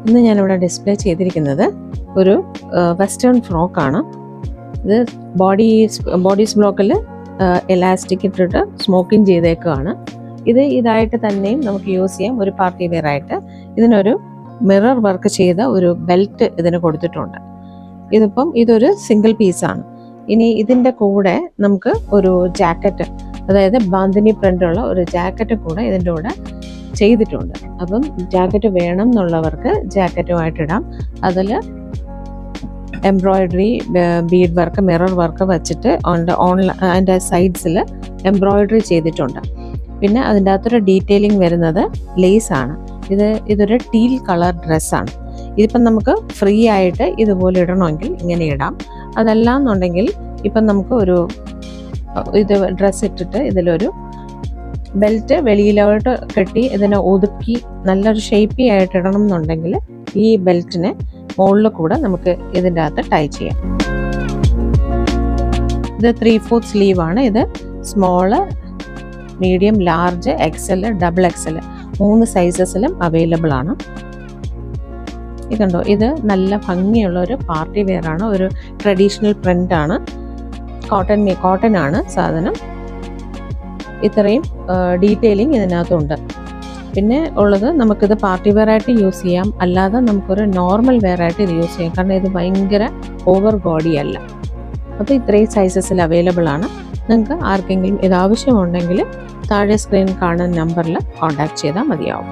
ഇന്ന് ഞാനിവിടെ ഡിസ്പ്ലേ ചെയ്തിരിക്കുന്നത് ഒരു വെസ്റ്റേൺ ഫ്രോക്കാണ്. ഇത് ബോഡീസ് ബ്ലോക്കിൽ എലാസ്റ്റിക് ഇട്ടിട്ട് സ്മോക്കിംഗ് ചെയ്തേക്കുകയാണ്. ഇതായിട്ട് തന്നെയും നമുക്ക് യൂസ് ചെയ്യാം, ഒരു പാർട്ടി വെയർ ആയിട്ട്. ഇതിനൊരു മിറർ വർക്ക് ചെയ്ത ഒരു ബെൽറ്റ് ഇതിന് കൊടുത്തിട്ടുണ്ട്. ഇതൊരു സിംഗിൾ പീസാണ്. ഇനി ഇതിൻ്റെ കൂടെ നമുക്ക് ഒരു ജാക്കറ്റ്, അതായത് ബാന്തിനി പ്രിൻ്റുള്ള ഒരു ജാക്കറ്റ് കൂടെ ഇതിൻ്റെ കൂടെ ചെയ്തിട്ടുണ്ട്. അപ്പം ജാക്കറ്റ് വേണം എന്നുള്ളവർക്ക് ജാക്കറ്റുമായിട്ടിടാം. അതിൽ embroidery, Bede work, mirror work വെച്ചിട്ട് അതിൻ്റെ സൈഡ്സിൽ എംബ്രോയിഡറി ചെയ്തിട്ടുണ്ട്. പിന്നെ അതിൻ്റെ അകത്തൊരു ഡീറ്റെയിലിംഗ് വരുന്നത് ലേസാണ്. ഇതൊരു ടീൽ കളർ ഡ്രസ്സാണ്. ഇതിപ്പം നമുക്ക് ഫ്രീ ആയിട്ട് ഇതുപോലെ ഇടണമെങ്കിൽ ഇങ്ങനെ ഇടാം. അതല്ല എന്നുണ്ടെങ്കിൽ ഇപ്പം നമുക്ക് ഇത് ഡ്രസ്സ് ഇട്ടിട്ട് ഇതിലൊരു ബെൽറ്റ് വെളിയിലോട്ട് കെട്ടി ഇതിനെ ഒതുക്കി നല്ലൊരു ഷേപ്പി ആയിട്ട് ഇടണം എന്നുണ്ടെങ്കിൽ ഈ ബെൽറ്റിനെ മുകളിൽ കൂടെ നമുക്ക് ഇതിൻ്റെ അകത്ത് ടൈ ചെയ്യാം. ഇത് 3/4 സ്ലീവാണ്. ഇത് small, medium, large, XL, double XL 3 സൈസസിലും അവൈലബിൾ ആണ്. ഇതുണ്ടോ, ഇത് നല്ല ഭംഗിയുള്ള ഒരു പാർട്ടി വെയർ ആണ്. ഒരു ട്രഡീഷണൽ പ്രിന്റ് ആണ്. കോട്ടൺ ആണ് സാധനം. ഇത്രയും ഡീറ്റെയിലിംഗ് ഇതിനകത്തുണ്ട്. പിന്നെ ഉള്ളത് നമുക്കിത് പാർട്ടി വെയർ ആയിട്ട് യൂസ് ചെയ്യാം, അല്ലാതെ നമുക്കൊരു നോർമൽ വെയർ ആയിട്ട് ഇത് യൂസ് ചെയ്യാം. കാരണം ഇത് ഭയങ്കര ഓവർ ബോഡി അല്ല. അപ്പോൾ ഇത്രയും സൈസസിൽ അവൈലബിൾ ആണ്. നിങ്ങൾക്ക് ആർക്കെങ്കിലും ഇത് ആവശ്യമുണ്ടെങ്കിൽ താഴെ സ്ക്രീൻ കാണുന്ന നമ്പറിൽ കോൺടാക്ട് ചെയ്താൽ മതിയാവും.